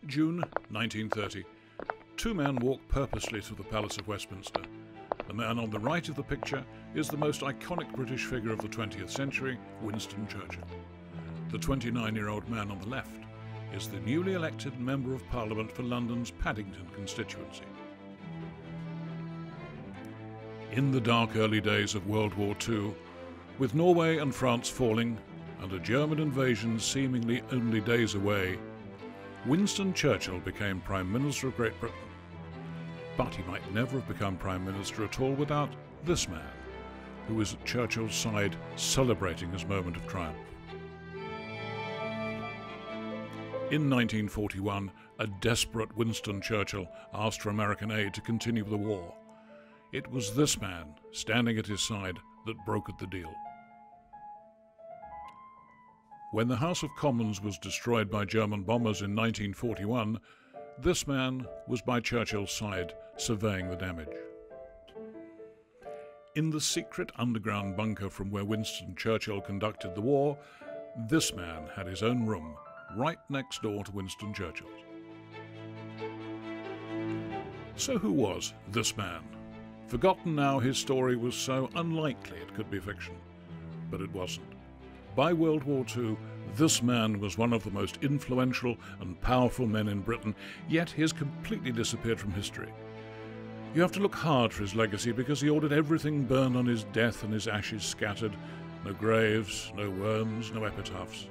June 1930. Two men walk purposely to the Palace of Westminster. The man on the right of the picture is the most iconic British figure of the 20th century, Winston Churchill. The 29-year-old man on the left is the newly elected Member of Parliament for London's Paddington constituency. In the dark early days of World War II, with Norway and France falling and a German invasion seemingly only days away, Winston Churchill became Prime Minister of Great Britain. But he might never have become Prime Minister at all without this man, who was at Churchill's side celebrating his moment of triumph. In 1941, a desperate Winston Churchill asked for American aid to continue the war. It was this man, standing at his side, that brokered the deal. When the House of Commons was destroyed by German bombers in 1941, this man was by Churchill's side, surveying the damage. In the secret underground bunker from where Winston Churchill conducted the war, this man had his own room, right next door to Winston Churchill's. So who was this man? Forgotten now, his story was so unlikely it could be fiction. But it wasn't. By World War II, this man was one of the most influential and powerful men in Britain, yet he has completely disappeared from history. You have to look hard for his legacy because he ordered everything burned on his death and his ashes scattered. No graves, no worms, no epitaphs.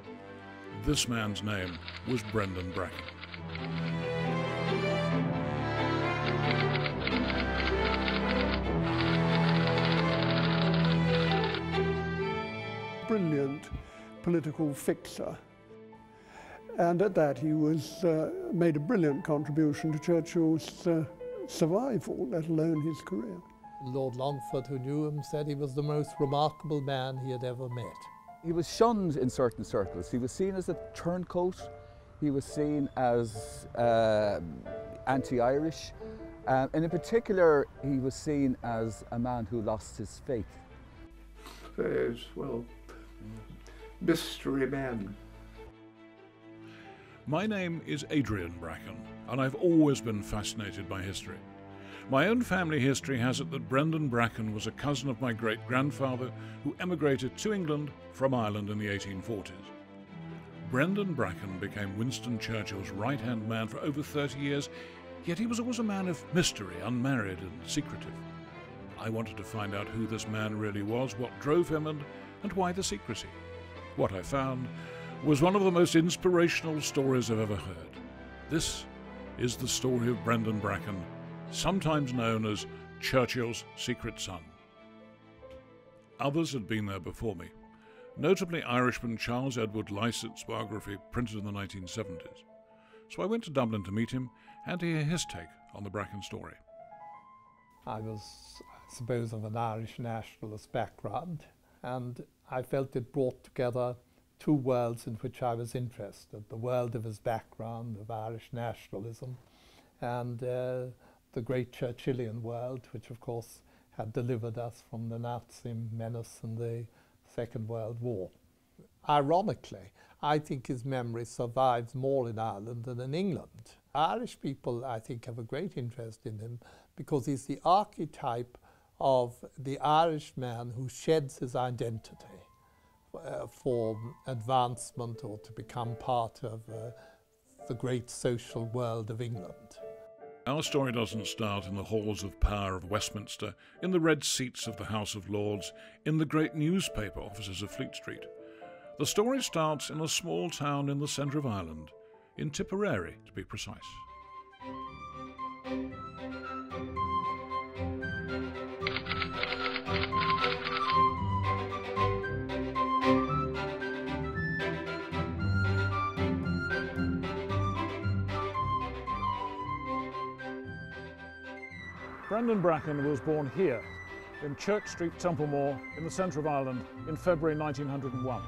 This man's name was Brendan Bracken. Brilliant political fixer, and at that he was made a brilliant contribution to Churchill's survival, let alone his career. Lord Longford, who knew him, said he was the most remarkable man he had ever met. He was shunned in certain circles. He was seen as a turncoat, he was seen as anti-Irish, and in particular he was seen as a man who lost his faith. Yes, well, mystery man. My name is Adrian Bracken, and I've always been fascinated by history. My own family history has it that Brendan Bracken was a cousin of my great-grandfather who emigrated to England from Ireland in the 1840s. Brendan Bracken became Winston Churchill's right-hand man for over 30 years, yet he was always a man of mystery, unmarried and secretive. I wanted to find out who this man really was, what drove him, and why the secrecy. What I found was one of the most inspirational stories I've ever heard. This is the story of Brendan Bracken, sometimes known as Churchill's secret son. Others had been there before me, notably Irishman Charles Edward Lycett's biography printed in the 1970s. So I went to Dublin to meet him and to hear his take on the Bracken story. I was, I suppose, of an Irish nationalist background, and I felt it brought together two worlds in which I was interested, the world of his background, of Irish nationalism, and the great Churchillian world, which of course had delivered us from the Nazi menace in the Second World War. Ironically, I think his memory survives more in Ireland than in England. Irish people, I think, have a great interest in him because he's the archetype of the Irishman who sheds his identity for advancement or to become part of the great social world of England. Our story doesn't start in the halls of power of Westminster, in the red seats of the House of Lords, in the great newspaper offices of Fleet Street. The story starts in a small town in the centre of Ireland, in Tipperary to be precise. Brendan Bracken was born here, in Church Street, Templemore, in the centre of Ireland, in February 1901,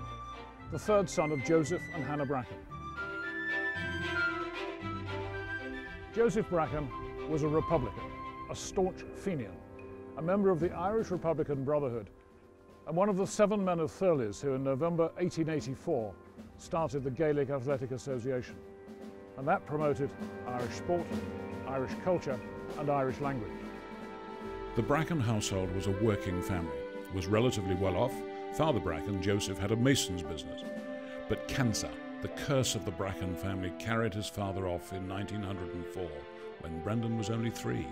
the third son of Joseph and Hannah Bracken. Joseph Bracken was a Republican, a staunch Fenian, a member of the Irish Republican Brotherhood, and one of the 7 men of Thurles who in November 1884 started the Gaelic Athletic Association. and that promoted Irish sport, Irish culture and Irish language. The Bracken household was a working family, was relatively well off. Father Bracken, Joseph, had a mason's business. But cancer, the curse of the Bracken family, carried his father off in 1904, when Brendan was only 3.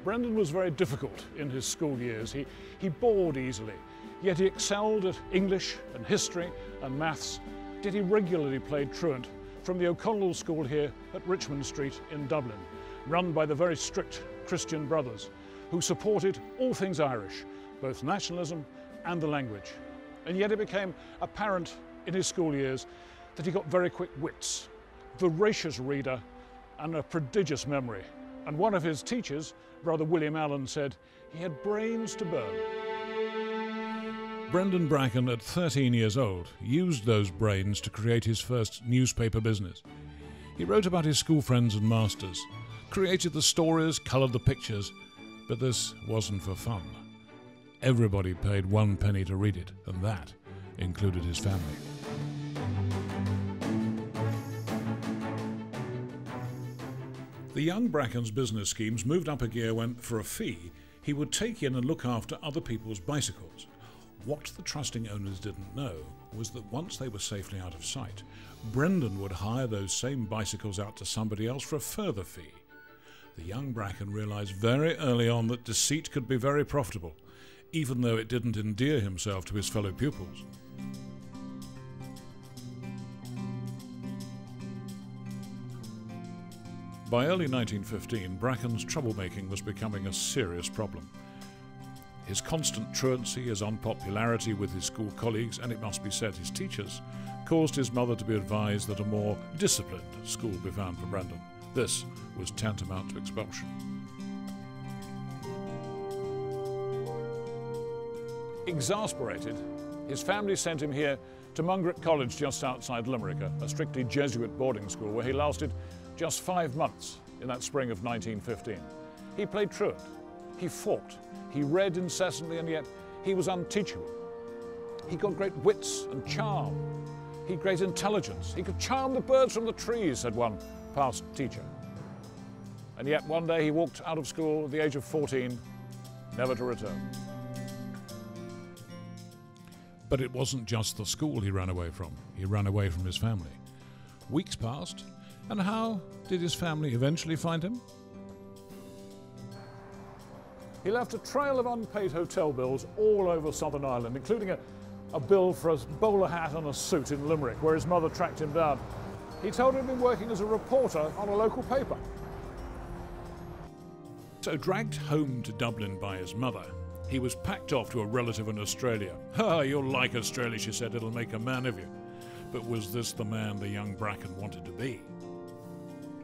Brendan was very difficult in his school years. He bored easily, yet he excelled at English and history and maths, yet he regularly played truant from the O'Connell School here at Richmond Street in Dublin, run by the very strict Christian brothers, who supported all things Irish, both nationalism and the language. And yet it became apparent in his school years that he got very quick wits, voracious reader and a prodigious memory. And one of his teachers, Brother William Allen, said he had brains to burn. Brendan Bracken, at 13 years old, used those brains to create his first newspaper business. He wrote about his school friends and masters, created the stories, coloured the pictures, but this wasn't for fun. Everybody paid 1 penny to read it, and that included his family. The young Bracken's business schemes moved up a gear when, for a fee, he would take in and look after other people's bicycles. What the trusting owners didn't know was that once they were safely out of sight, Brendan would hire those same bicycles out to somebody else for a further fee. The young Bracken realised very early on that deceit could be very profitable, even though it didn't endear himself to his fellow pupils. By early 1915, Bracken's troublemaking was becoming a serious problem. His constant truancy, his unpopularity with his school colleagues, and it must be said his teachers, caused his mother to be advised that a more disciplined school be found for Brendan. This was tantamount to expulsion. Exasperated, his family sent him here to Mungret College just outside Limerick, a strictly Jesuit boarding school where he lasted just 5 months in that spring of 1915. He played truant, he fought, he read incessantly, and yet he was unteachable. He got great wits and charm. He had great intelligence. He could charm the birds from the trees, said one past teacher. And yet one day he walked out of school at the age of 14, never to return. But it wasn't just the school he ran away from. He ran away from his family. Weeks passed, and how did his family eventually find him? He left a trail of unpaid hotel bills all over Southern Ireland, including a bill for a bowler hat and a suit in Limerick, where his mother tracked him down. He told her he'd been working as a reporter on a local paper. So dragged home to Dublin by his mother, he was packed off to a relative in Australia. "Ha, you'll like Australia," she said, "it'll make a man of you." But was this the man the young Bracken wanted to be?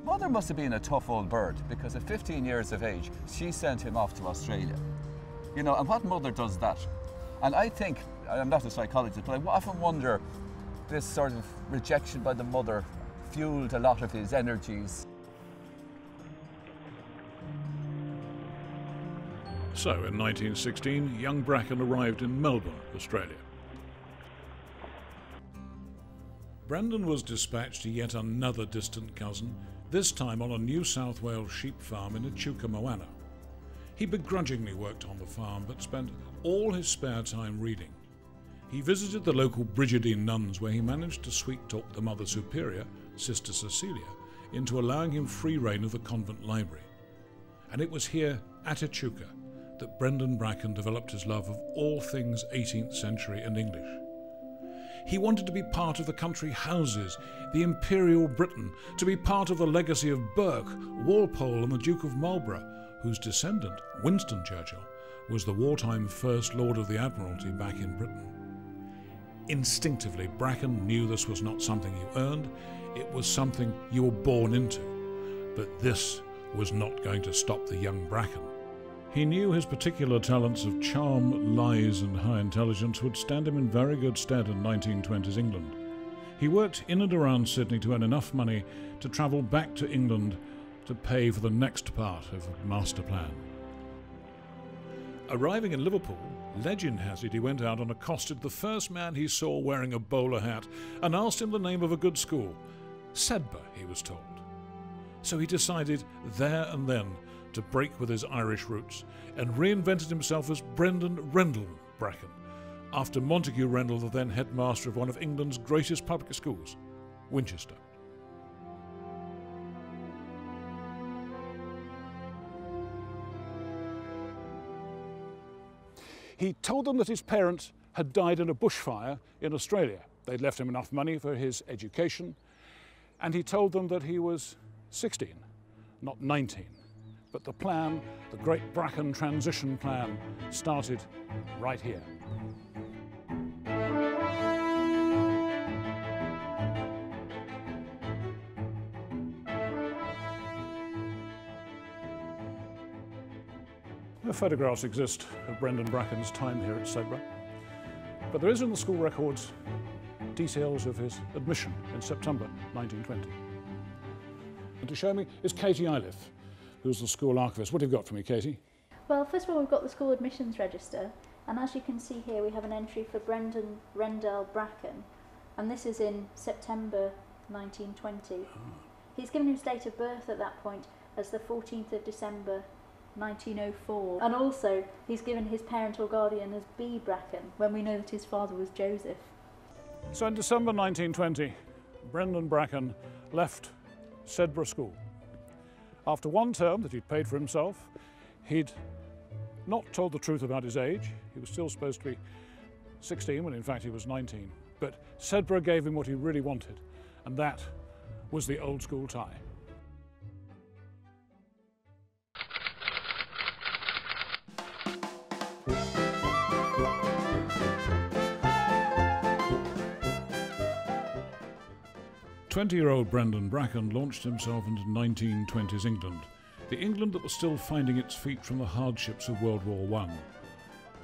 Mother must have been a tough old bird, because at 15 years of age, she sent him off to Australia. You know, and what mother does that? And I think, I'm not a psychologist, but I often wonder, this sort of rejection by the mother fueled a lot of his energies. So in 1916, young Bracken arrived in Melbourne, Australia. Brendan was dispatched to yet another distant cousin, this time on a New South Wales sheep farm in Echuca, Moana. He begrudgingly worked on the farm, but spent all his spare time reading. He visited the local Brigidine nuns, where he managed to sweet-talk the Mother Superior, Sister Cecilia, into allowing him free rein of the convent library. And it was here, at Echuca, that Brendan Bracken developed his love of all things 18th century and English. He wanted to be part of the country houses, the imperial Britain, to be part of the legacy of Burke, Walpole and the Duke of Marlborough, whose descendant, Winston Churchill, was the wartime First Lord of the Admiralty back in Britain. Instinctively, Bracken knew this was not something you earned, it was something you were born into. But this was not going to stop the young Bracken. He knew his particular talents of charm, lies and high intelligence would stand him in very good stead in 1920s England. He worked in and around Sydney to earn enough money to travel back to England to pay for the next part of the master plan. Arriving in Liverpool, Legend has it he went out and accosted the first man he saw wearing a bowler hat and asked him the name of a good school. Sedbergh, he was told. So he decided there and then to break with his Irish roots and reinvented himself as Brendan Bracken, after Montague Rendell, the then headmaster of one of England's greatest public schools, Winchester. He told them that his parents had died in a bushfire in Australia. They'd left him enough money for his education, and he told them that he was 16, not 19. But the plan, the Great Bracken Transition Plan, started right here. No photographs exist of Brendan Bracken's time here at Sedbergh, but there is in the school records details of his admission in September 1920. And to show me is Katie Iliff, who's the school archivist. What have you got for me, Katie? Well, first of all, we've got the school admissions register, and as you can see here, we have an entry for Brendan Rendell Bracken, and this is in September 1920. He's given his date of birth at that point as the 14th of December 1904, and also he's given his parent or guardian as B. Bracken, when we know that his father was Joseph. So in December 1920, Brendan Bracken left Sedbergh School. After one term that he'd paid for himself, he'd not told the truth about his age. He was still supposed to be 16 when in fact he was 19. But Sedbergh gave him what he really wanted, and that was the old school tie. "20-year-old Brendan Bracken launched himself into 1920s England, the England that was still finding its feet from the hardships of World War I.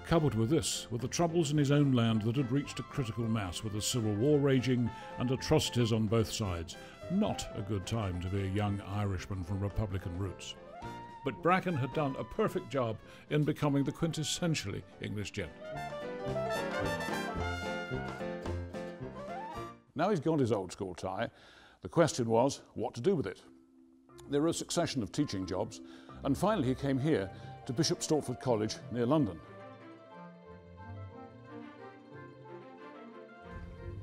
Coupled with this were the troubles in his own land that had reached a critical mass, with a civil war raging and atrocities on both sides. Not a good time to be a young Irishman from Republican roots. But Bracken had done a perfect job in becoming the quintessentially English gent. Now he's got his old school tie, the question was what to do with it. There were a succession of teaching jobs, and finally he came here to Bishop Stortford College near London.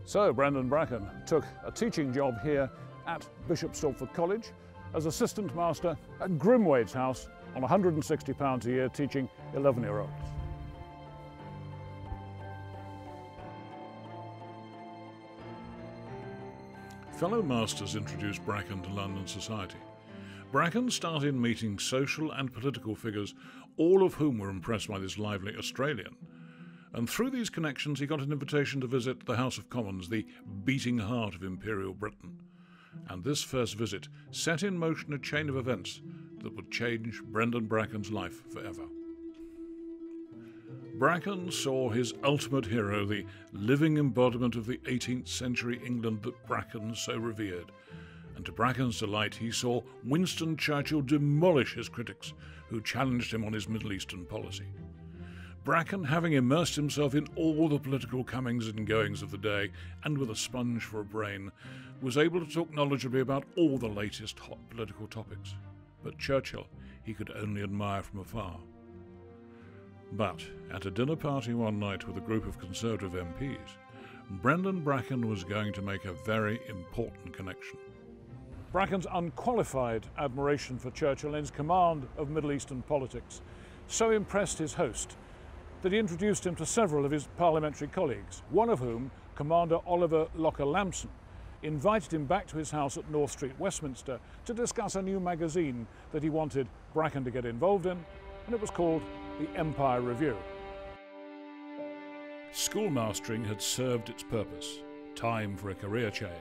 So Brendan Bracken took a teaching job here at Bishop Stortford College as assistant master at Grimwade's house on £160 a year, teaching 11-year-olds. Fellow masters introduced Bracken to London society. Bracken started meeting social and political figures, all of whom were impressed by this lively Australian. And through these connections he got an invitation to visit the House of Commons, the beating heart of Imperial Britain. And this first visit set in motion a chain of events that would change Brendan Bracken's life forever. Bracken saw his ultimate hero, the living embodiment of the 18th century England that Bracken so revered. And to Bracken's delight, he saw Winston Churchill demolish his critics, who challenged him on his Middle Eastern policy. Bracken, having immersed himself in all the political comings and goings of the day, and with a sponge for a brain, was able to talk knowledgeably about all the latest hot political topics. But Churchill he could only admire from afar. But at a dinner party one night with a group of Conservative MPs, Brendan Bracken was going to make a very important connection. Bracken's unqualified admiration for Churchill and his command of Middle Eastern politics so impressed his host that he introduced him to several of his parliamentary colleagues, one of whom, Commander Oliver Locker-Lampson, invited him back to his house at North Street, Westminster, to discuss a new magazine that he wanted Bracken to get involved in, and it was called The Empire Review. Schoolmastering had served its purpose. Time for a career change.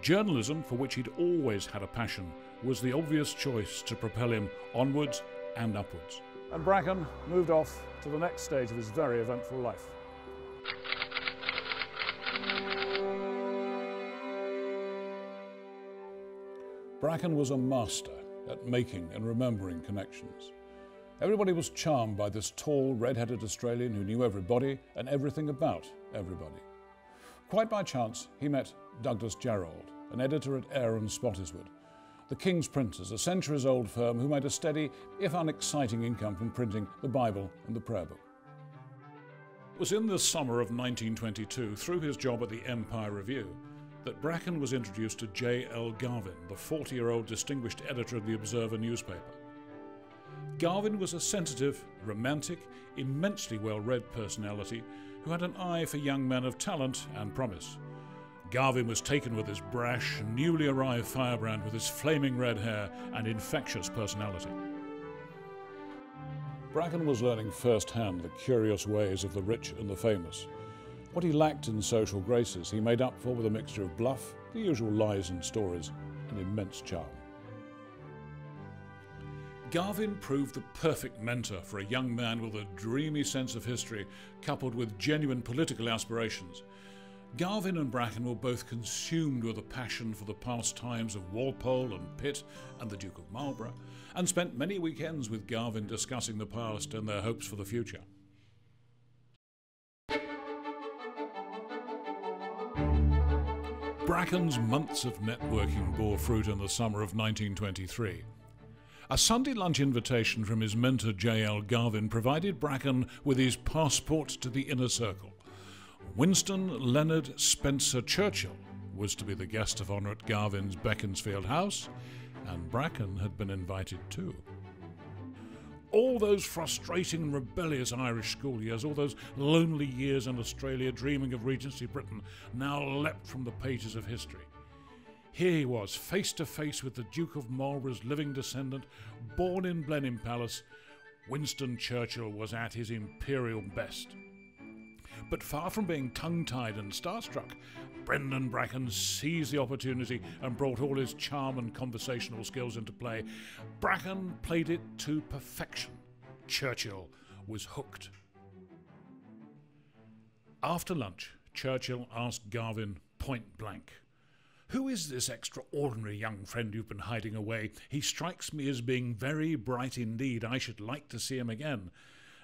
Journalism, for which he'd always had a passion, was the obvious choice to propel him onwards and upwards. And Bracken moved off to the next stage of his very eventful life. Bracken was a master at making and remembering connections. Everybody was charmed by this tall, red-headed Australian who knew everybody and everything about everybody. Quite by chance, he met Douglas Jerrold, an editor at Ayr and Spottiswoode, the King's Printers, a centuries-old firm who made a steady, if unexciting, income from printing the Bible and the Prayer Book. It was in the summer of 1922, through his job at the Empire Review, that Bracken was introduced to J.L. Garvin, the 40-year-old distinguished editor of the Observer newspaper. Garvin was a sensitive, romantic, immensely well-read personality who had an eye for young men of talent and promise. Garvin was taken with his brash, newly arrived firebrand with his flaming red hair and infectious personality. Bracken was learning firsthand the curious ways of the rich and the famous. What he lacked in social graces, he made up for with a mixture of bluff, the usual lies and stories, and immense charm. Garvin proved the perfect mentor for a young man with a dreamy sense of history coupled with genuine political aspirations. Garvin and Bracken were both consumed with a passion for the past times of Walpole and Pitt and the Duke of Marlborough, and spent many weekends with Garvin discussing the past and their hopes for the future. Bracken's months of networking bore fruit in the summer of 1923. A Sunday lunch invitation from his mentor J.L. Garvin provided Bracken with his passport to the inner circle. Winston Leonard Spencer Churchill was to be the guest of honour at Garvin's Beaconsfield house, and Bracken had been invited too. All those frustrating and rebellious Irish school years, all those lonely years in Australia dreaming of Regency Britain, now leapt from the pages of history. Here he was, face to face with the Duke of Marlborough's living descendant, born in Blenheim Palace. Winston Churchill was at his imperial best. But far from being tongue-tied and starstruck, Brendan Bracken seized the opportunity and brought all his charm and conversational skills into play. Bracken played it to perfection. Churchill was hooked. After lunch, Churchill asked Garvin point blank, "Who is this extraordinary young friend you've been hiding away? He strikes me as being very bright indeed. I should like to see him again."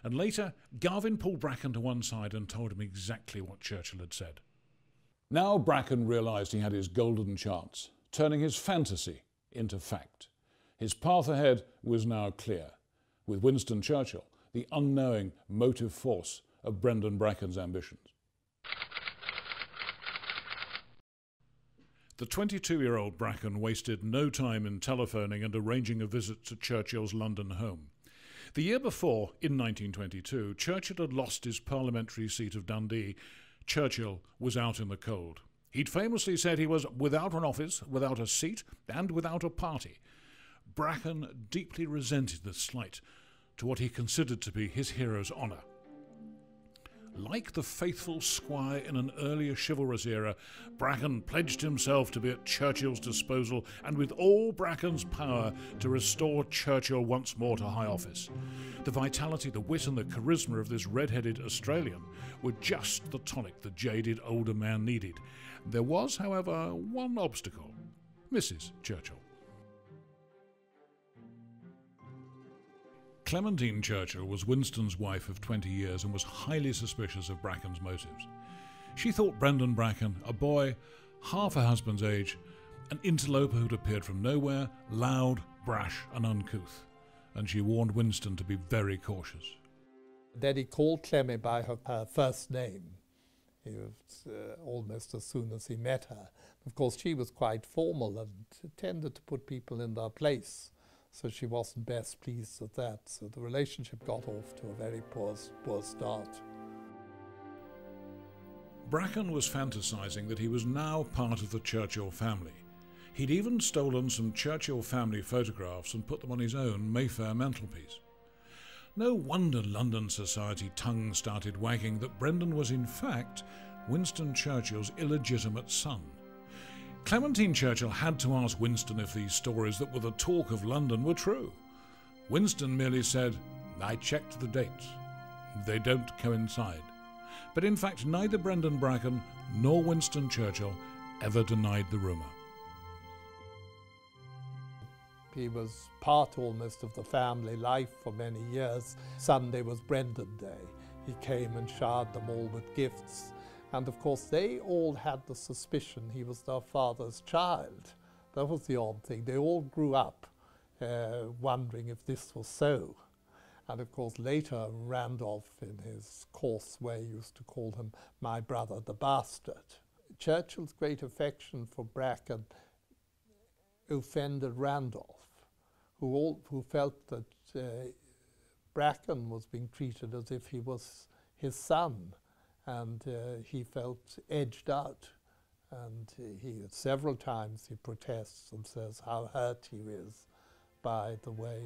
And later, Garvin pulled Bracken to one side and told him exactly what Churchill had said. Now Bracken realised he had his golden chance, turning his fantasy into fact. His path ahead was now clear, with Winston Churchill, the unknowing motive force of Brendan Bracken's ambitions. The 22-year-old Bracken wasted no time in telephoning and arranging a visit to Churchill's London home. The year before, in 1922, Churchill had lost his parliamentary seat of Dundee. Churchill was out in the cold. He'd famously said he was without an office, without a seat, and without a party. Bracken deeply resented the slight to what he considered to be his hero's honour. Like the faithful squire in an earlier chivalrous era, Bracken pledged himself to be at Churchill's disposal and with all Bracken's power to restore Churchill once more to high office. The vitality, the wit and the charisma of this red-headed Australian were just the tonic the jaded older man needed. There was, however, one obstacle: Mrs. Churchill. Clementine Churchill was Winston's wife of 20 years and was highly suspicious of Bracken's motives. She thought Brendan Bracken, a boy half her husband's age, an interloper who'd appeared from nowhere, loud, brash and uncouth, and she warned Winston to be very cautious. Then he called Clemmy by her first name. He was almost as soon as he met her. Of course, she was quite formal and tended to put people in their place. So she wasn't best pleased with that. So the relationship got off to a very poor start. Bracken was fantasizing that he was now part of the Churchill family. He'd even stolen some Churchill family photographs and put them on his own Mayfair mantelpiece. No wonder London society tongue started wagging that Brendan was in fact Winston Churchill's illegitimate son. Clementine Churchill had to ask Winston if these stories that were the talk of London were true. Winston merely said, "I checked the dates. They don't coincide." But in fact, neither Brendan Bracken nor Winston Churchill ever denied the rumour. He was part almost of the family life for many years. Sunday was Brendan Day. He came and showered them all with gifts. And of course they all had the suspicion he was their father's child. That was the odd thing. They all grew up wondering if this was so. And of course later Randolph, in his coarse way, used to call him my brother the bastard. Churchill's great affection for Bracken offended Randolph, who felt that Bracken was being treated as if he was his son, and he felt edged out. And several times he protests and says how hurt he is by the way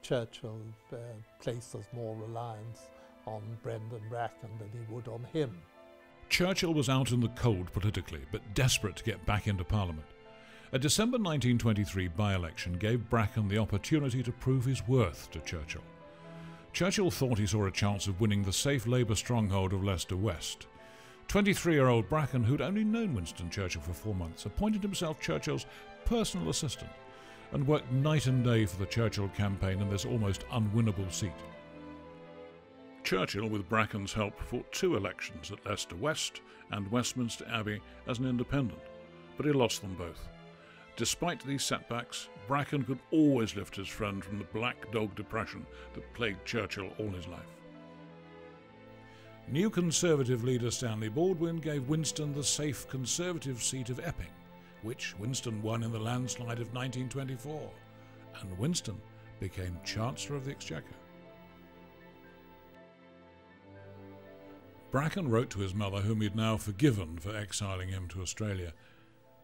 Churchill places more reliance on Brendan Bracken than he would on him. Churchill was out in the cold politically, but desperate to get back into Parliament. A December 1923 by-election gave Bracken the opportunity to prove his worth to Churchill. Churchill thought he saw a chance of winning the safe Labour stronghold of Leicester West. 23-year-old Bracken, who'd only known Winston Churchill for 4 months, appointed himself Churchill's personal assistant and worked night and day for the Churchill campaign in this almost unwinnable seat. Churchill, with Bracken's help, fought 2 elections at Leicester West and Westminster Abbey as an independent, but he lost them both. Despite these setbacks, Bracken could always lift his friend from the black dog depression that plagued Churchill all his life. New Conservative leader Stanley Baldwin gave Winston the safe Conservative seat of Epping, which Winston won in the landslide of 1924, and Winston became Chancellor of the Exchequer. Bracken wrote to his mother, whom he'd now forgiven for exiling him to Australia,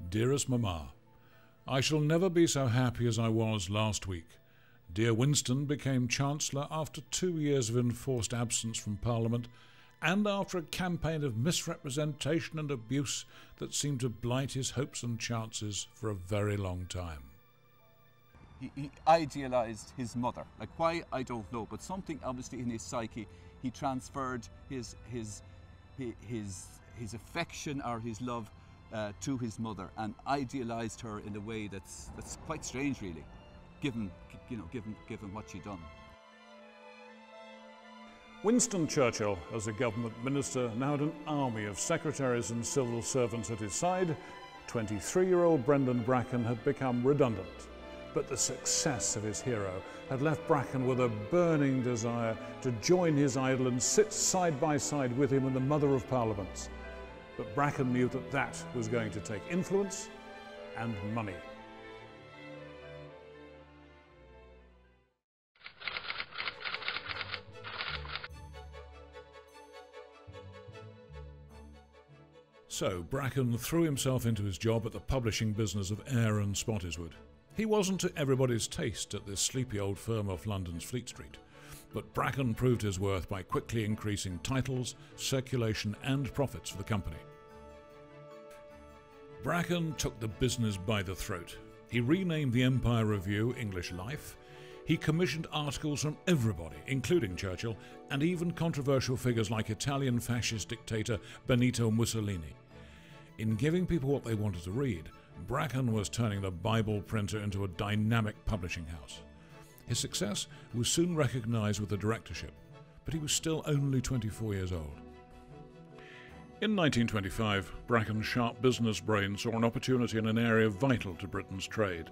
"Dearest Mamma, I shall never be so happy as I was last week. Dear Winston became Chancellor after 2 years of enforced absence from Parliament, and after a campaign of misrepresentation and abuse that seemed to blight his hopes and chances for a very long time." He idealised his mother. Like why, I don't know, but something obviously in his psyche, he transferred his affection or his love to his mother and idealised her in a way that's quite strange, really, given what she'd done. Winston Churchill, as a government minister, now had an army of secretaries and civil servants at his side. 23-year-old Brendan Bracken had become redundant, but the success of his hero had left Bracken with a burning desire to join his idol and sit side by side with him in the Mother of Parliaments. But Bracken knew that that was going to take influence and money. So Bracken threw himself into his job at the publishing business of Eyre and Spottiswoode. He wasn't to everybody's taste at this sleepy old firm off London's Fleet Street, but Bracken proved his worth by quickly increasing titles, circulation and profits for the company. Bracken took the business by the throat. He renamed the Empire Review English Life. He commissioned articles from everybody, including Churchill, and even controversial figures like Italian fascist dictator Benito Mussolini. In giving people what they wanted to read, Bracken was turning the Bible printer into a dynamic publishing house. His success was soon recognised with the directorship, but he was still only 24 years old. In 1925, Bracken's sharp business brain saw an opportunity in an area vital to Britain's trade.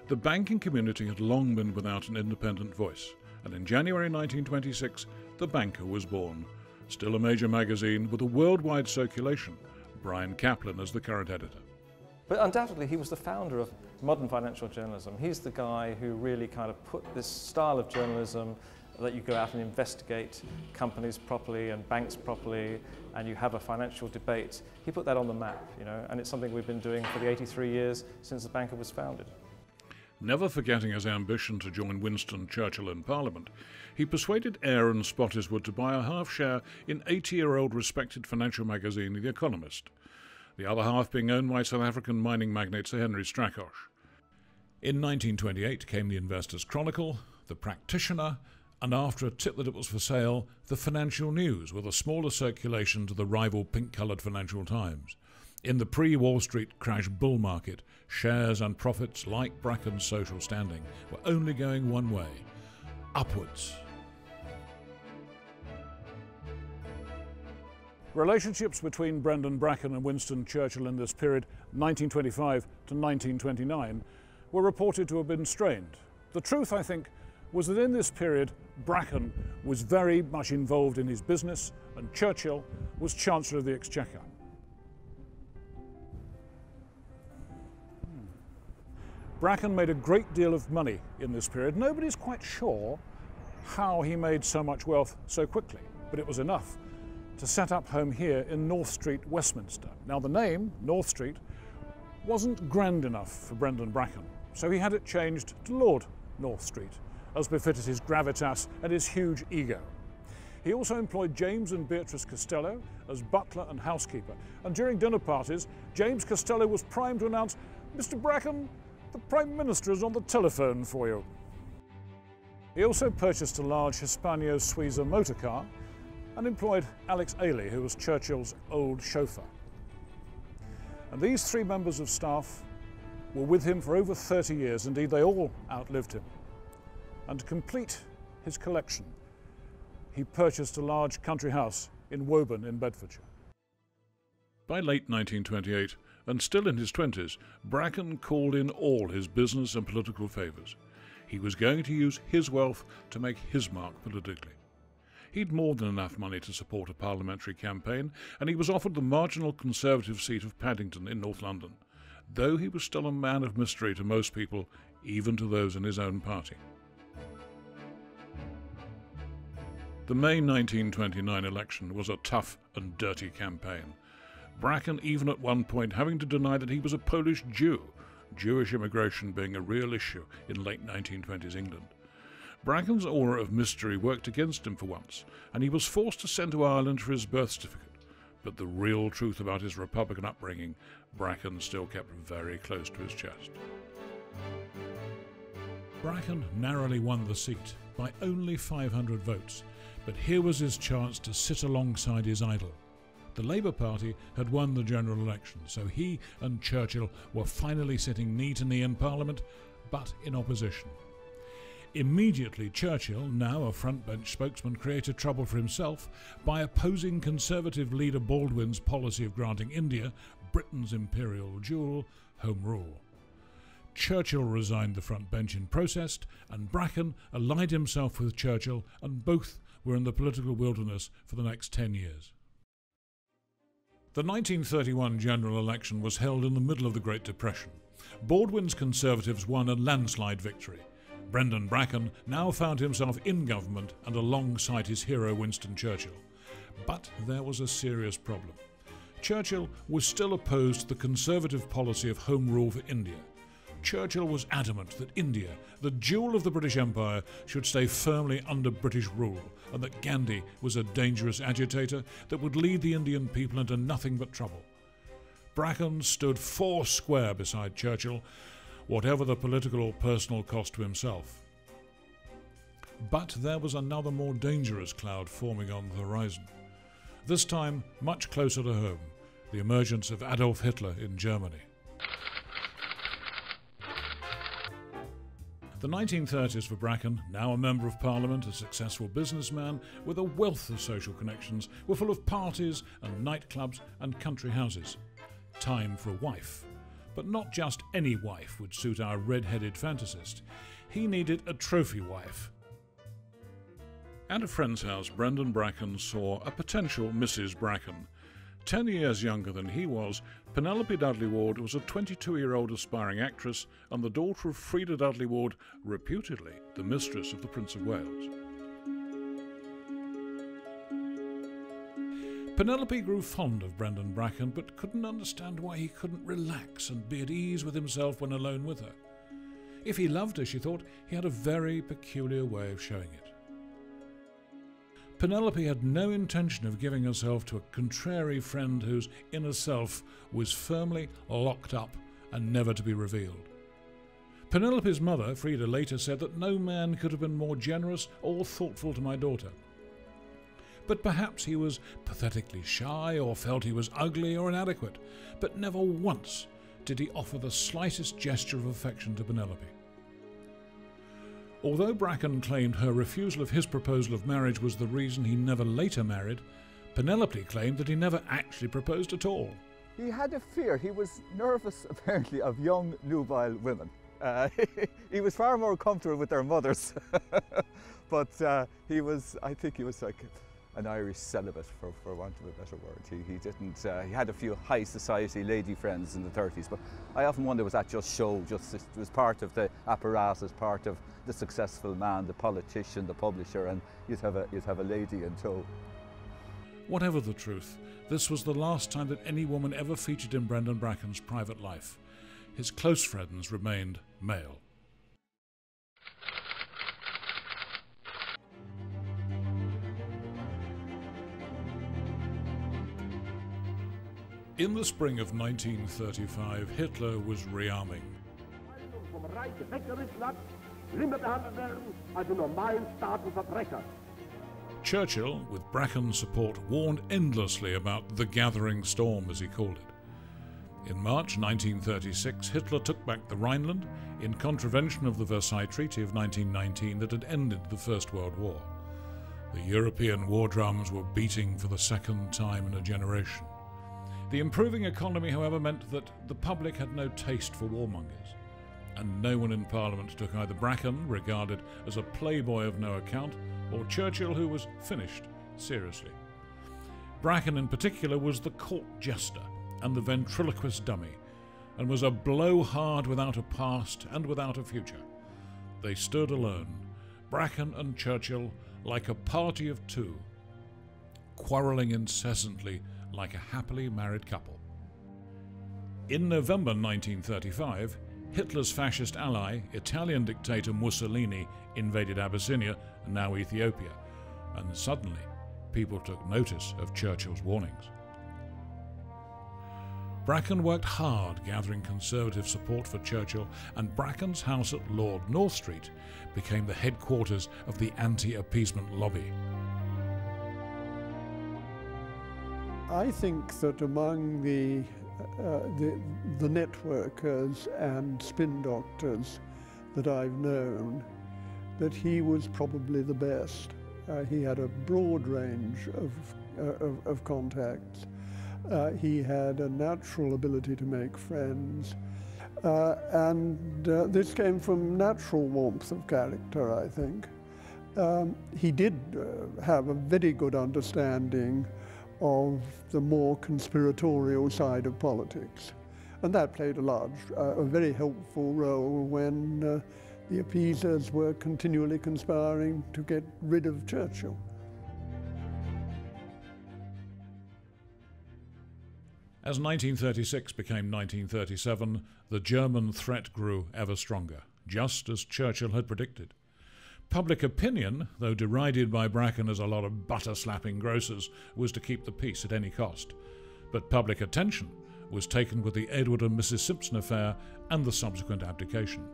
The banking community had long been without an independent voice, and in January 1926, The Banker was born. Still a major magazine with a worldwide circulation, Brian Kaplan as the current editor. But undoubtedly he was the founder of modern financial journalism. He's the guy who really kind of put this style of journalism that you go out and investigate companies properly and banks properly, and you have a financial debate. He put that on the map, and it's something we've been doing for the 83 years since The Banker was founded. Never forgetting his ambition to join Winston Churchill in Parliament, he persuaded Eyre and Spottiswoode to buy a half share in 80-year-old respected financial magazine The Economist, the other half being owned by South African mining magnate Sir Henry Strakosch. In 1928 came the Investors' Chronicle, The Practitioner, and after a tip that it was for sale, The Financial News, with a smaller circulation to the rival pink-coloured Financial Times. In the pre-Wall Street crash bull market, shares and profits, like Bracken's social standing, were only going one way: upwards. Relationships between Brendan Bracken and Winston Churchill in this period, 1925 to 1929, were reported to have been strained. The truth, I think, was that in this period, Bracken was very much involved in his business and Churchill was Chancellor of the Exchequer. Bracken made a great deal of money in this period. Nobody's quite sure how he made so much wealth so quickly, but it was enough to set up home here in North Street, Westminster. Now the name, North Street, wasn't grand enough for Brendan Bracken, so he had it changed to Lord North Street, as befitted his gravitas and his huge ego. He also employed James and Beatrice Costello as butler and housekeeper, and during dinner parties, James Costello was primed to announce, "Mr. Bracken, the Prime Minister is on the telephone for you." He also purchased a large Hispano Suiza motor car and employed Alex Ailey, who was Churchill's old chauffeur. And these three members of staff were with him for over 30 years. Indeed, they all outlived him. And to complete his collection, he purchased a large country house in Woburn in Bedfordshire. By late 1928, and still in his 20s, Bracken called in all his business and political favours. He was going to use his wealth to make his mark politically. He'd more than enough money to support a parliamentary campaign, and he was offered the marginal Conservative seat of Paddington in North London, though he was still a man of mystery to most people, even to those in his own party. The May 1929 election was a tough and dirty campaign. Bracken even at one point having to deny that he was a Polish Jew, Jewish immigration being a real issue in late 1920s England. Bracken's aura of mystery worked against him for once, and he was forced to send to Ireland for his birth certificate. But the real truth about his Republican upbringing, Bracken still kept very close to his chest. Bracken narrowly won the seat by only 500 votes, but here was his chance to sit alongside his idol. The Labour Party had won the general election, so he and Churchill were finally sitting knee to knee in Parliament, but in opposition. Immediately, Churchill, now a frontbench spokesman, created trouble for himself by opposing Conservative leader Baldwin's policy of granting India, Britain's imperial jewel, home rule. Churchill resigned the front bench in protest, and Bracken allied himself with Churchill, and both were in the political wilderness for the next 10 years. The 1931 general election was held in the middle of the Great Depression. Baldwin's Conservatives won a landslide victory. Brendan Bracken now found himself in government and alongside his hero Winston Churchill. But there was a serious problem. Churchill was still opposed to the Conservative policy of home rule for India. Churchill was adamant that India, the jewel of the British Empire, should stay firmly under British rule, and that Gandhi was a dangerous agitator that would lead the Indian people into nothing but trouble. Bracken stood foursquare beside Churchill, whatever the political or personal cost to himself. But there was another more dangerous cloud forming on the horizon. This time much closer to home, the emergence of Adolf Hitler in Germany. The 1930s for Bracken, now a Member of Parliament, a successful businessman with a wealth of social connections, were full of parties and nightclubs and country houses. Time for a wife. But not just any wife would suit our red-headed fantasist. He needed a trophy wife. At a friend's house, Brendan Bracken saw a potential Mrs. Bracken. 10 years younger than he was, Penelope Dudley Ward was a 22-year-old aspiring actress and the daughter of Freda Dudley Ward, reputedly the mistress of the Prince of Wales. Penelope grew fond of Brendan Bracken, but couldn't understand why he couldn't relax and be at ease with himself when alone with her. If he loved her, she thought, he had a very peculiar way of showing it. Penelope had no intention of giving herself to a contrary friend whose inner self was firmly locked up and never to be revealed. Penelope's mother, Freda, later said that no man could have been more generous or thoughtful to my daughter. But perhaps he was pathetically shy or felt he was ugly or inadequate, but never once did he offer the slightest gesture of affection to Penelope. Although Bracken claimed her refusal of his proposal of marriage was the reason he never later married, Penelope claimed that he never actually proposed at all. He had a fear. He was nervous, apparently, of young, nubile women. He was far more comfortable with their mothers. But I think he was like an Irish celibate, for want of a better word. He had a few high society lady friends in the 30s, but I often wonder, was that just show, it was part of the apparatus, part of the successful man, the politician, the publisher, and you'd have a lady in tow. Whatever the truth, this was the last time that any woman ever featured in Brendan Bracken's private life. His close friends remained male. In the spring of 1935, Hitler was rearming. Churchill, with Bracken's support, warned endlessly about the gathering storm, as he called it. In March 1936, Hitler took back the Rhineland in contravention of the Versailles Treaty of 1919 that had ended the First World War. The European war drums were beating for the second time in a generation. The improving economy, however, meant that the public had no taste for warmongers, and no one in Parliament took either Bracken, regarded as a playboy of no account, or Churchill, who was finished, seriously. Bracken in particular was the court jester and the ventriloquist dummy, and was a blowhard without a past and without a future. They stood alone, Bracken and Churchill, like a party of two, quarrelling incessantly like a happily married couple. In November 1935, Hitler's fascist ally, Italian dictator Mussolini, invaded Abyssinia, now Ethiopia, and suddenly people took notice of Churchill's warnings. Bracken worked hard gathering conservative support for Churchill, and Bracken's house at Lord North Street became the headquarters of the anti-appeasement lobby. I think that among the networkers and spin doctors that I've known, that he was probably the best. He had a broad range of contacts. He had a natural ability to make friends. And this came from natural warmth of character, I think. He did have a very good understanding of the more conspiratorial side of politics. And that played a very helpful role when the appeasers were continually conspiring to get rid of Churchill. As 1936 became 1937, the German threat grew ever stronger, just as Churchill had predicted. Public opinion, though derided by Bracken as a lot of butter-slapping grocers, was to keep the peace at any cost. But public attention was taken with the Edward and Mrs. Simpson affair and the subsequent abdication.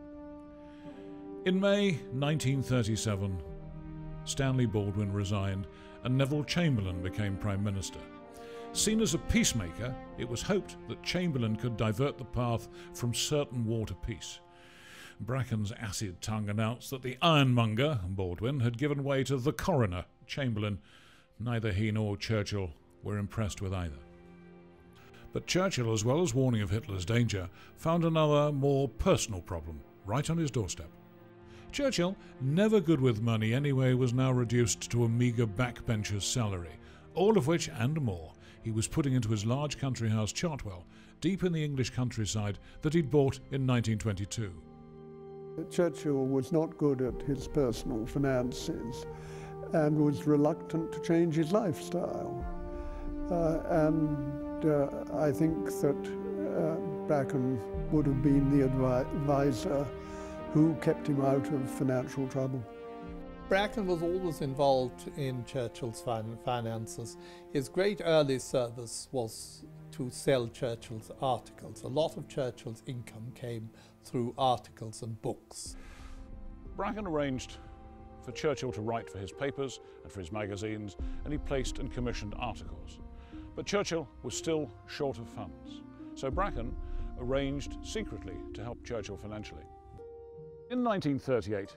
In May 1937, Stanley Baldwin resigned and Neville Chamberlain became Prime Minister. Seen as a peacemaker, it was hoped that Chamberlain could divert the path from certain war to peace. Bracken's acid tongue announced that the ironmonger, Baldwin, had given way to the coroner, Chamberlain. Neither he nor Churchill were impressed with either. But Churchill, as well as warning of Hitler's danger, found another, more personal problem right on his doorstep. Churchill, never good with money anyway, was now reduced to a meagre backbencher's salary, all of which, and more, he was putting into his large country house Chartwell, deep in the English countryside, that he'd bought in 1922. Churchill was not good at his personal finances and was reluctant to change his lifestyle. I think that Bracken would have been the advisor who kept him out of financial trouble. Bracken was always involved in Churchill's finances. His great early service was to sell Churchill's articles. A lot of Churchill's income came through articles and books. Bracken arranged for Churchill to write for his papers and for his magazines, and he placed and commissioned articles. But Churchill was still short of funds, so Bracken arranged secretly to help Churchill financially. In 1938,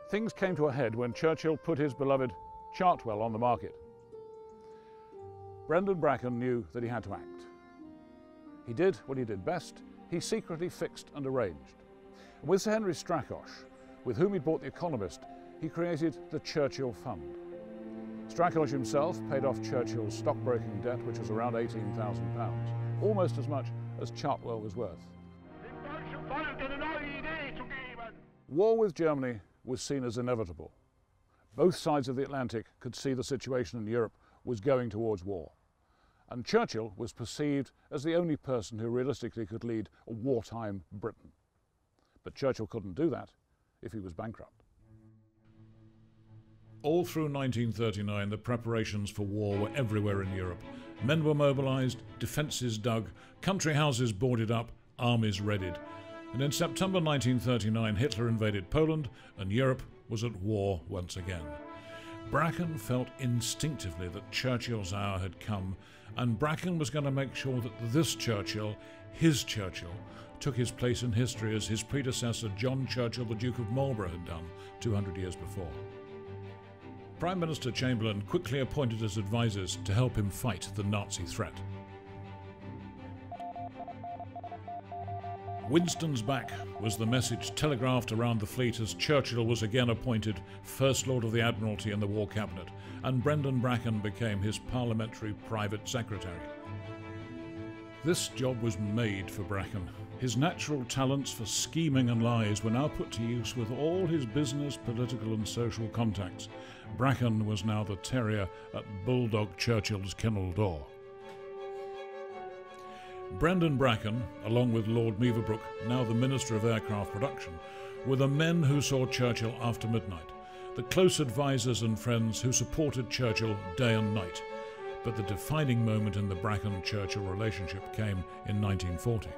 things came to a head when Churchill put his beloved Chartwell on the market. Brendan Bracken knew that he had to act. He did what he did best. He secretly fixed and arranged. And with Sir Henry Strakosch, with whom he bought The Economist, he created the Churchill Fund. Strakosch himself paid off Churchill's stockbroking debt, which was around £18,000, almost as much as Chartwell was worth. War with Germany was seen as inevitable. Both sides of the Atlantic could see the situation in Europe was going towards war. And Churchill was perceived as the only person who realistically could lead a wartime Britain. But Churchill couldn't do that if he was bankrupt. All through 1939, the preparations for war were everywhere in Europe. Men were mobilised, defences dug, country houses boarded up, armies readied. And in September 1939, Hitler invaded Poland, and Europe was at war once again. Bracken felt instinctively that Churchill's hour had come, and Bracken was going to make sure that this Churchill, his Churchill, took his place in history as his predecessor John Churchill, the Duke of Marlborough, had done 200 years before. Prime Minister Chamberlain quickly appointed his advisors to help him fight the Nazi threat. Winston's back was the message telegraphed around the fleet as Churchill was again appointed First Lord of the Admiralty in the War Cabinet, and Brendan Bracken became his parliamentary private secretary. This job was made for Bracken. His natural talents for scheming and lies were now put to use with all his business, political and social contacts. Bracken was now the terrier at Bulldog Churchill's kennel door. Brendan Bracken, along with Lord Meaverbrook, now the Minister of Aircraft Production, were the men who saw Churchill after midnight, the close advisors and friends who supported Churchill day and night. But the defining moment in the Bracken-Churchill relationship came in 1940.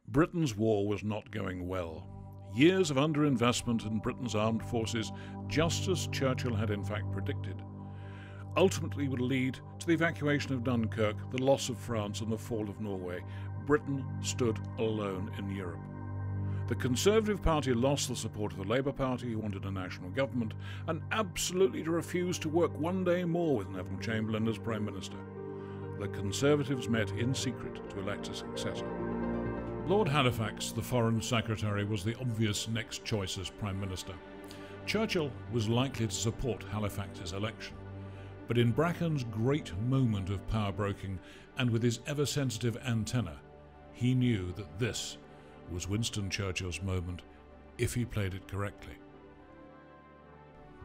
Britain's war was not going well. Years of underinvestment in Britain's armed forces, just as Churchill had in fact predicted, ultimately would lead to the evacuation of Dunkirk, the loss of France and the fall of Norway. Britain stood alone in Europe. The Conservative Party lost the support of the Labour Party, who wanted a national government, and absolutely refused to work one day more with Neville Chamberlain as Prime Minister. The Conservatives met in secret to elect a successor. Lord Halifax, the Foreign Secretary, was the obvious next choice as Prime Minister. Churchill was likely to support Halifax's election, but in Bracken's great moment of power broking and with his ever-sensitive antenna, he knew that this was Winston Churchill's moment if he played it correctly.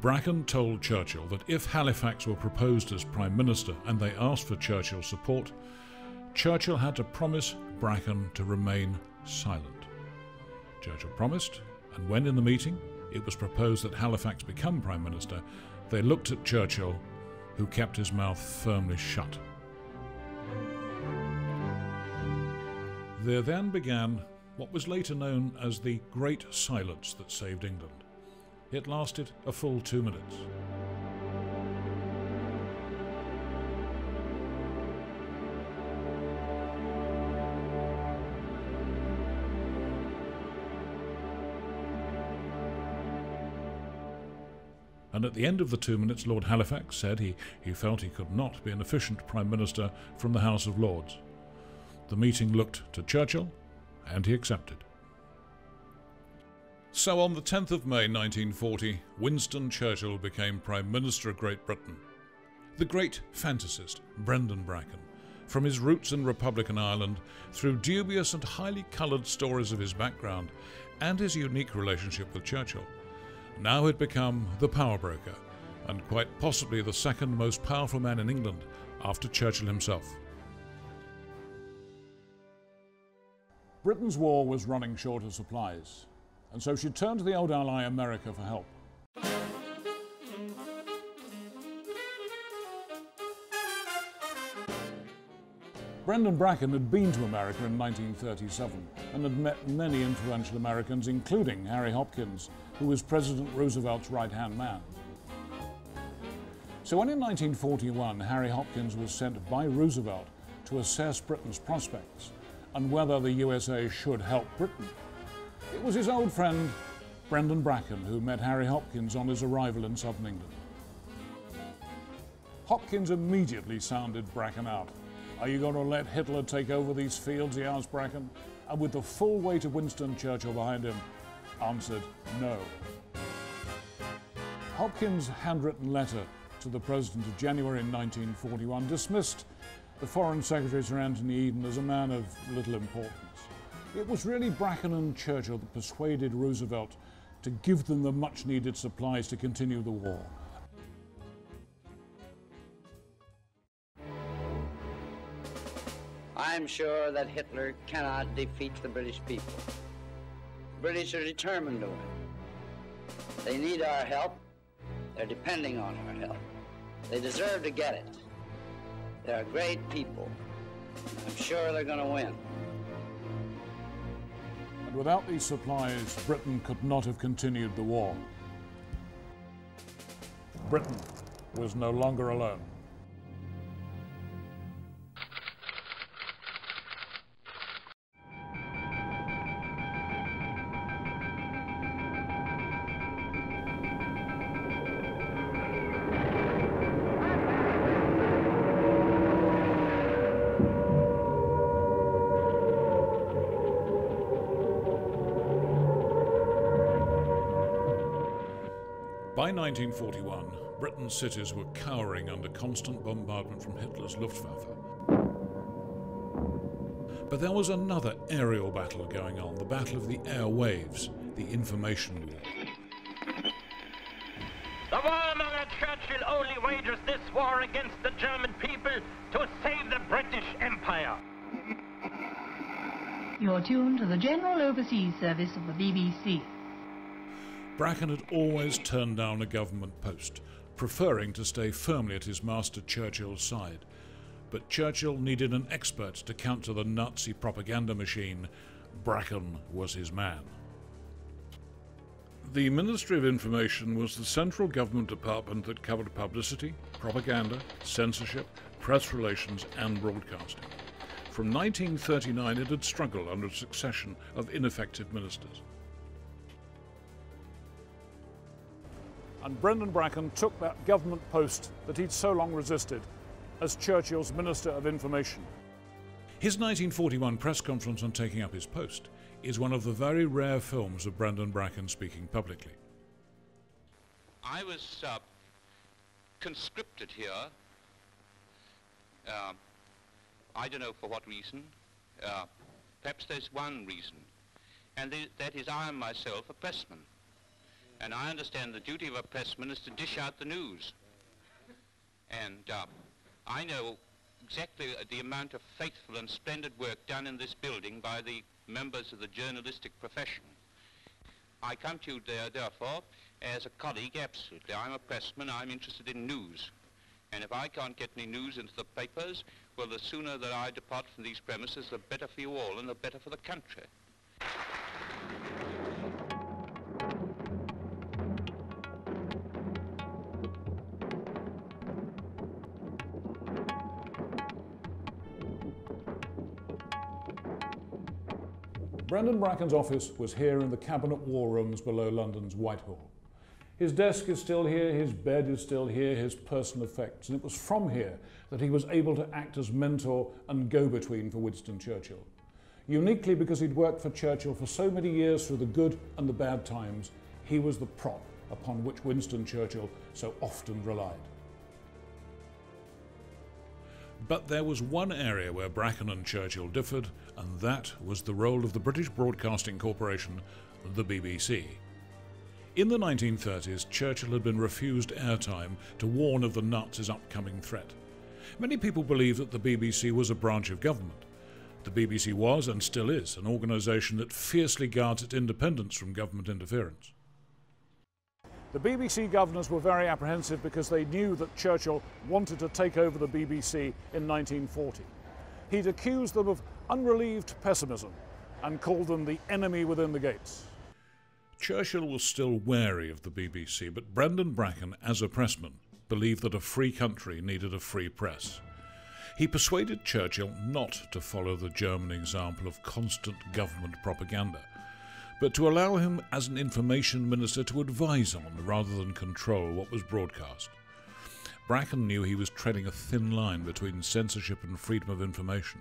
Bracken told Churchill that if Halifax were proposed as Prime Minister and they asked for Churchill's support, Churchill had to promise Bracken to remain silent. Churchill promised, and when in the meeting it was proposed that Halifax become Prime Minister, they looked at Churchill, who kept his mouth firmly shut. There then began what was later known as the Great Silence that saved England. It lasted a full 2 minutes. And at the end of the 2 minutes, Lord Halifax said he felt he could not be an efficient Prime Minister from the House of Lords. The meeting looked to Churchill, and he accepted. So on the 10th of May 1940, Winston Churchill became Prime Minister of Great Britain. The great fantasist, Brendan Bracken, from his roots in Republican Ireland, through dubious and highly coloured stories of his background and his unique relationship with Churchill, now had become the power broker, and quite possibly the second most powerful man in England after Churchill himself. Britain's war was running short of supplies, and so she turned to the old ally America for help. Brendan Bracken had been to America in 1937 and had met many influential Americans, including Harry Hopkins, who was President Roosevelt's right-hand man. So when in 1941 Harry Hopkins was sent by Roosevelt to assess Britain's prospects and whether the USA should help Britain, it was his old friend Brendan Bracken who met Harry Hopkins on his arrival in southern England. Hopkins immediately sounded Bracken out. "Are you going to let Hitler take over these fields?" he asked Bracken, and with the full weight of Winston Churchill behind him, answered no. Hopkins' handwritten letter to the President of January in 1941 dismissed the Foreign Secretary Sir Anthony Eden as a man of little importance. It was really Bracken and Churchill that persuaded Roosevelt to give them the much-needed supplies to continue the war. I'm sure that Hitler cannot defeat the British people. The British are determined to win. They need our help. They're depending on our help. They deserve to get it. They're great people. I'm sure they're going to win. And without these supplies, Britain could not have continued the war. Britain was no longer alone. By 1941, Britain's cities were cowering under constant bombardment from Hitler's Luftwaffe. But there was another aerial battle going on, the battle of the airwaves, the information war. The warmonger Churchill only wages this war against the German people to save the British Empire. You're tuned to the General Overseas Service of the BBC. Bracken had always turned down a government post, preferring to stay firmly at his master Churchill's side. But Churchill needed an expert to counter the Nazi propaganda machine. Bracken was his man. The Ministry of Information was the central government department that covered publicity, propaganda, censorship, press relations and broadcasting. From 1939 it had struggled under a succession of ineffective ministers. And Brendan Bracken took that government post that he'd so long resisted as Churchill's Minister of Information. His 1941 press conference on taking up his post is one of the very rare films of Brendan Bracken speaking publicly. I was conscripted here, I don't know for what reason, perhaps there's one reason, and that is I am myself a pressman. And I understand the duty of a pressman is to dish out the news. And I know exactly the amount of faithful and splendid work done in this building by the members of the journalistic profession. I come to you therefore as a colleague, absolutely. I'm a pressman, I'm interested in news. And if I can't get any news into the papers, well, the sooner that I depart from these premises, the better for you all and the better for the country. Brendan Bracken's office was here in the Cabinet War Rooms below London's Whitehall. His desk is still here, his bed is still here, his personal effects, and it was from here that he was able to act as mentor and go-between for Winston Churchill. Uniquely because he'd worked for Churchill for so many years through the good and the bad times, he was the prop upon which Winston Churchill so often relied. But there was one area where Bracken and Churchill differed, and that was the role of the British Broadcasting Corporation, the BBC. In the 1930s, Churchill had been refused airtime to warn of the Nazis' upcoming threat. Many people believe that the BBC was a branch of government. The BBC was, and still is, an organisation that fiercely guards its independence from government interference. The BBC governors were very apprehensive because they knew that Churchill wanted to take over the BBC in 1940. he'd accused them of unrelieved pessimism and called them the enemy within the gates. Churchill was still wary of the BBC, but Brendan Bracken, as a pressman, believed that a free country needed a free press. He persuaded Churchill not to follow the German example of constant government propaganda, but to allow him as an information minister to advise on rather than control what was broadcast. Bracken knew he was treading a thin line between censorship and freedom of information,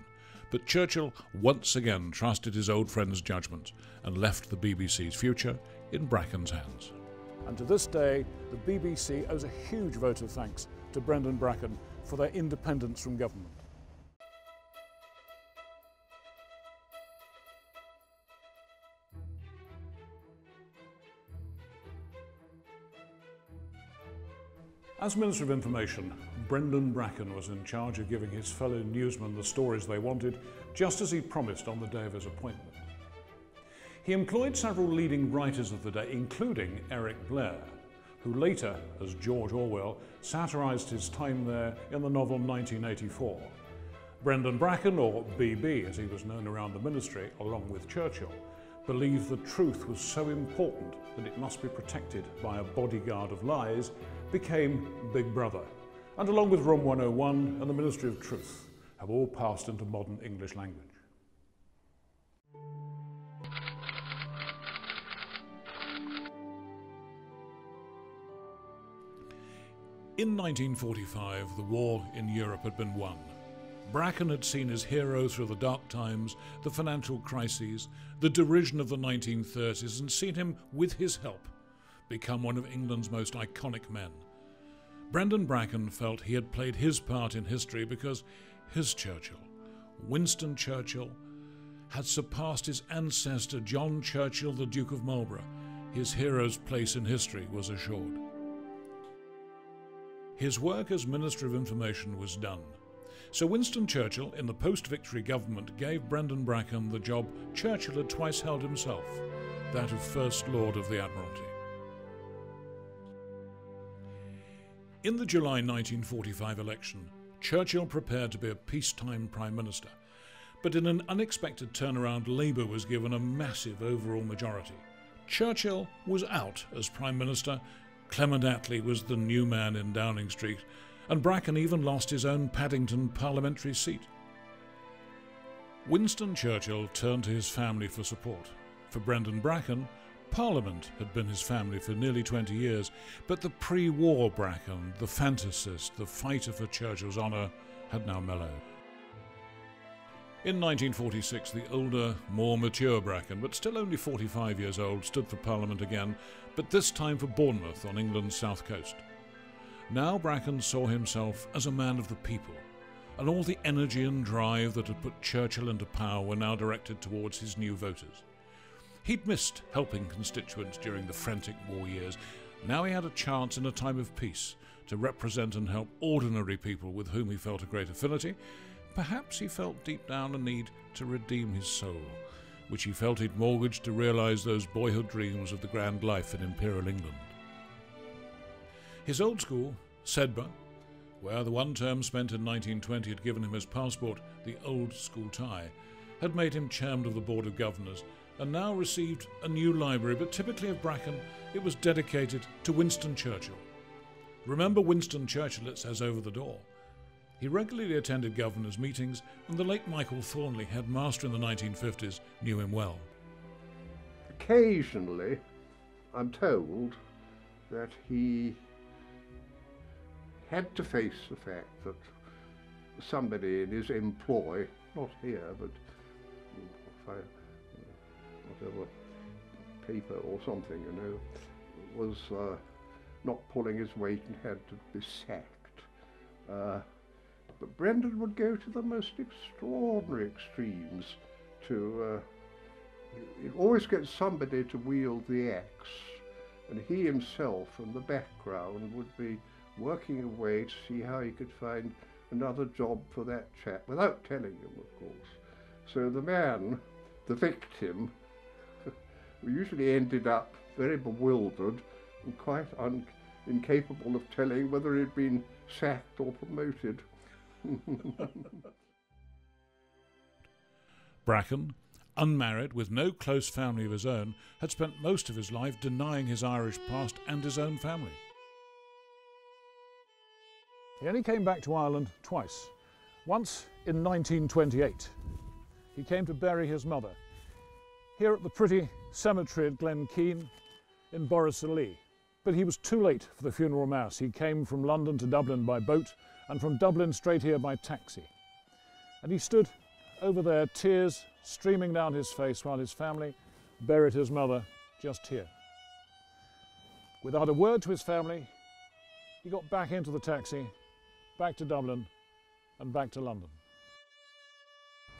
but Churchill once again trusted his old friend's judgment and left the BBC's future in Bracken's hands. And to this day, the BBC owes a huge vote of thanks to Brendan Bracken for their independence from government. As Minister of Information, Brendan Bracken was in charge of giving his fellow newsmen the stories they wanted, just as he promised on the day of his appointment. He employed several leading writers of the day, including Eric Blair, who later, as George Orwell, satirised his time there in the novel 1984. Brendan Bracken, or BB as he was known around the ministry, along with Churchill, believed the truth was so important that it must be protected by a bodyguard of lies, became Big Brother, and along with Room 101 and the Ministry of Truth, have all passed into modern English language. In 1945, the war in Europe had been won. Bracken had seen his hero through the dark times, the financial crises, the derision of the 1930s, and seen him, with his help, become one of England's most iconic men. Brendan Bracken felt he had played his part in history because his Churchill, Winston Churchill, had surpassed his ancestor John Churchill, the Duke of Marlborough. His hero's place in history was assured. His work as Minister of Information was done. So Winston Churchill, in the post-victory government, gave Brendan Bracken the job Churchill had twice held himself, that of First Lord of the Admiralty. In the July 1945 election, Churchill prepared to be a peacetime Prime Minister, but in an unexpected turnaround, Labour was given a massive overall majority. Churchill was out as Prime Minister, Clement Attlee was the new man in Downing Street, and Bracken even lost his own Paddington parliamentary seat. Winston Churchill turned to his family for support. For Brendan Bracken, Parliament had been his family for nearly 20 years, but the pre-war Bracken, the fantasist, the fighter for Churchill's honour, had now mellowed. In 1946, the older, more mature Bracken, but still only 45 years old, stood for Parliament again, but this time for Bournemouth on England's south coast. Now Bracken saw himself as a man of the people, and all the energy and drive that had put Churchill into power were now directed towards his new voters. He'd missed helping constituents during the frantic war years. Now he had a chance in a time of peace to represent and help ordinary people with whom he felt a great affinity. Perhaps he felt deep down a need to redeem his soul, which he felt he'd mortgaged to realise those boyhood dreams of the grand life in Imperial England. His old school, Sedbergh, where the one term spent in 1920 had given him his passport, the old school tie, had made him chairman of the Board of Governors, and now received a new library, but typically of Bracken, it was dedicated to Winston Churchill. Remember Winston Churchill, it says over the door. He regularly attended governors' meetings, and the late Michael Thornley, headmaster in the 1950s, knew him well. Occasionally, I'm told that he had to face the fact that somebody in his employ, not here, but whatever paper or something, you know, was not pulling his weight and had to be sacked. But Brendan would go to the most extraordinary extremes to he'd always get somebody to wield the axe, and he himself in the background would be working away to see how he could find another job for that chap, without telling him, of course. So the man, the victim, usually ended up very bewildered and quite incapable of telling whether he'd been sacked or promoted. Bracken, unmarried with no close family of his own, had spent most of his life denying his Irish past and his own family. He only came back to Ireland twice. Once in 1928. He came to bury his mother here at the pretty cemetery at Glen Keane in Borrisoleigh. But he was too late for the funeral mass. He came from London to Dublin by boat and from Dublin straight here by taxi. And he stood over there, tears streaming down his face, while his family buried his mother just here. Without a word to his family, he got back into the taxi, back to Dublin and back to London.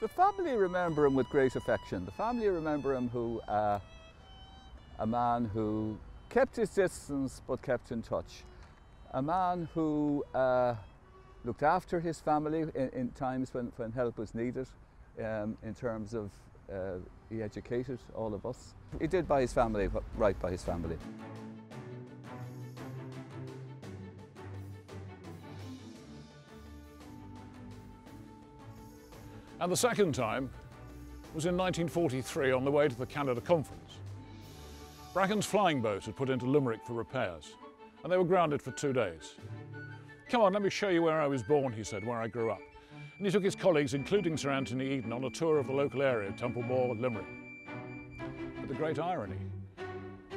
The family remember him with great affection. The family remember him a man who kept his distance but kept in touch. A man who looked after his family in times when help was needed, in terms of he educated all of us. He did by his family, right by his family. And the second time was in 1943 on the way to the Canada Conference. Bracken's flying boat had put into Limerick for repairs, and they were grounded for 2 days. "Come on, let me show you where I was born," he said, "where I grew up." And he took his colleagues, including Sir Anthony Eden, on a tour of the local area, Templemore, Limerick. But the great irony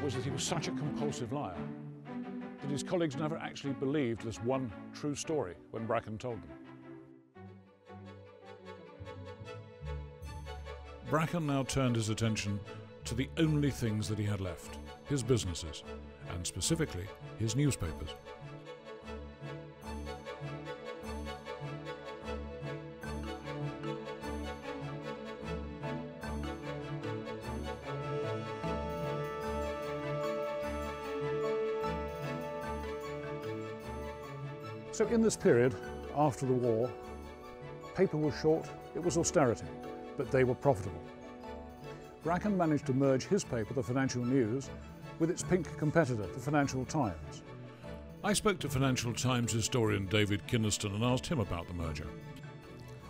was that he was such a compulsive liar that his colleagues never actually believed this one true story when Bracken told them. Bracken now turned his attention to the only things that he had left, his businesses, and specifically his newspapers. So in this period, after the war, paper was short, it was austerity, but they were profitable. Bracken managed to merge his paper, the Financial News, with its pink competitor, the Financial Times. I spoke to Financial Times historian David Kinniston and asked him about the merger.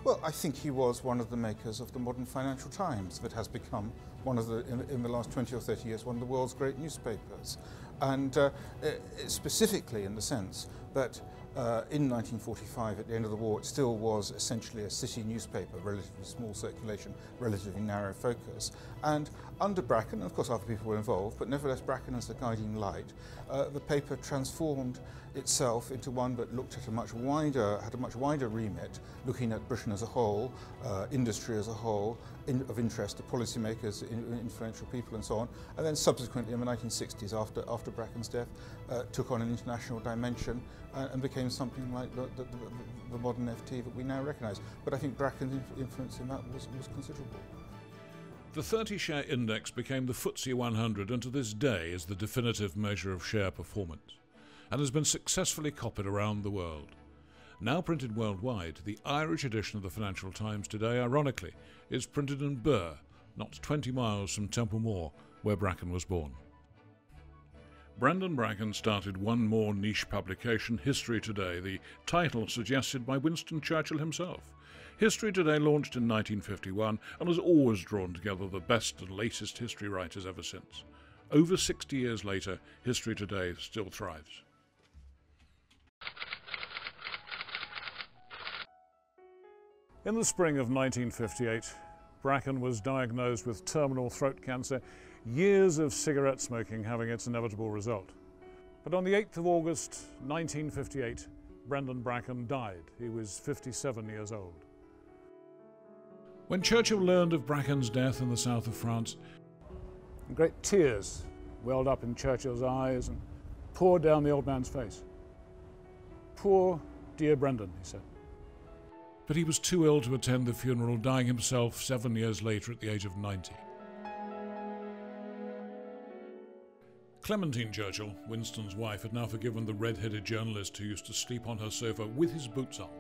Well, I think he was one of the makers of the modern Financial Times that has become one of the, in the last 20 or 30 years, one of the world's great newspapers. And specifically in the sense that in 1945, at the end of the war, it still was essentially a city newspaper, relatively small circulation, relatively narrow focus. And under Bracken, and of course other people were involved, but nevertheless Bracken as the guiding light, the paper transformed itself into one that looked at a much wider, had a much wider remit, looking at Britain as a whole, industry as a whole, of interest to policymakers, influential people and so on. And then subsequently in the 1960s, after Bracken's death, took on an international dimension and became something like the modern FT that we now recognise. But I think Bracken's influence in that was considerable. The 30-share index became the FTSE 100 and to this day is the definitive measure of share performance, and has been successfully copied around the world. Now printed worldwide, the Irish edition of the Financial Times today, ironically, is printed in Birr, not 20 miles from Templemore, where Bracken was born. Brendan Bracken started one more niche publication, History Today, the title suggested by Winston Churchill himself. History Today launched in 1951 and has always drawn together the best and latest history writers ever since. Over 60 years later, History Today still thrives. In the spring of 1958, Bracken was diagnosed with terminal throat cancer, years of cigarette smoking having its inevitable result. But on the 8th of August 1958, Brendan Bracken died. He was 57 years old. When Churchill learned of Bracken's death in the south of France, great tears welled up in Churchill's eyes and poured down the old man's face. "Poor, dear Brendan," he said. But he was too ill to attend the funeral, dying himself 7 years later at the age of 90. Clementine Churchill, Winston's wife, had now forgiven the red-headed journalist who used to sleep on her sofa with his boots on.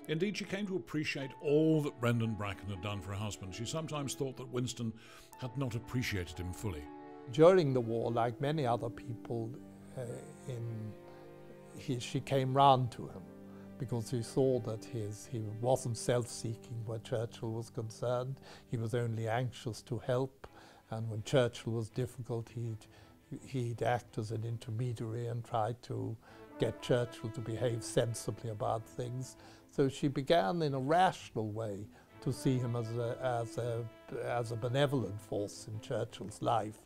Indeed, she came to appreciate all that Brendan Bracken had done for her husband. She sometimes thought that Winston had not appreciated him fully. During the war, like many other people, she came round to him. because he saw that he wasn't self-seeking where Churchill was concerned. He was only anxious to help, and when Churchill was difficult, he'd act as an intermediary and try to get Churchill to behave sensibly about things. So she began in a rational way to see him as a benevolent force in Churchill's life.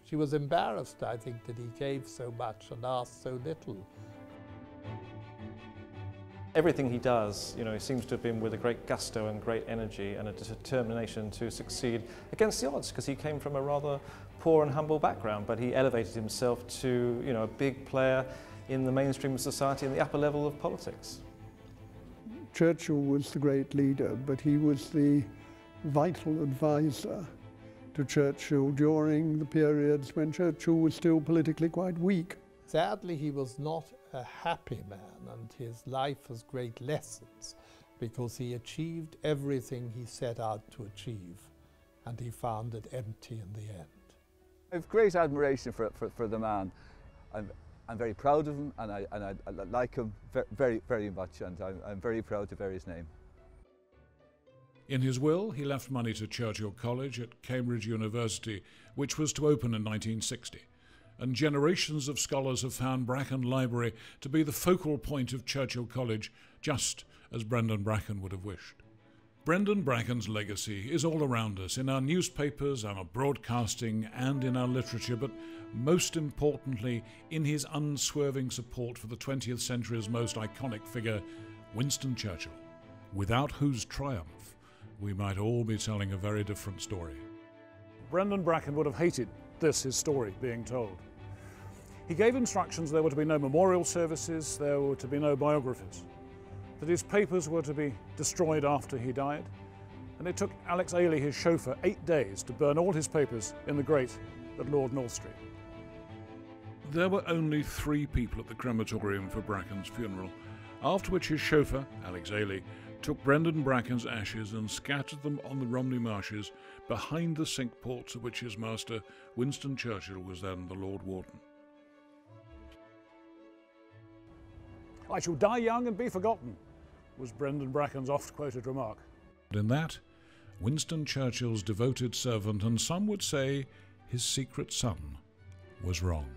She was embarrassed, I think, that he gave so much and asked so little. Everything he does, he seems to have been with a great gusto and great energy and a determination to succeed against the odds, because he came from a rather poor and humble background, but he elevated himself to, a big player in the mainstream of society and the upper level of politics. Churchill was the great leader, but he was the vital advisor to Churchill during the periods when Churchill was still politically quite weak. Sadly, he was not a happy man, and his life has great lessons, because he achieved everything he set out to achieve, and he found it empty in the end. I have great admiration for the man. I'm very proud of him, and I like him very, very much, and I'm very proud to bear his name. In his will, he left money to Churchill College at Cambridge University, which was to open in 1960. And generations of scholars have found Bracken Library to be the focal point of Churchill College, just as Brendan Bracken would have wished. Brendan Bracken's legacy is all around us, in our newspapers, our broadcasting, and in our literature, but most importantly, in his unswerving support for the 20th century's most iconic figure, Winston Churchill, without whose triumph we might all be telling a very different story. Brendan Bracken would have hated this, his story, being told. He gave instructions there were to be no memorial services, there were to be no biographies, that his papers were to be destroyed after he died, and it took Alex Ailey, his chauffeur, 8 days to burn all his papers in the grate at Lord North Street. There were only 3 people at the crematorium for Bracken's funeral, after which his chauffeur, Alex Ailey, took Brendan Bracken's ashes and scattered them on the Romney Marshes behind the Cinque Ports at which his master, Winston Churchill, was then the Lord Warden. "I shall die young and be forgotten," was Brendan Bracken's oft-quoted remark. In that, Winston Churchill's devoted servant, and some would say his secret son, was wrong.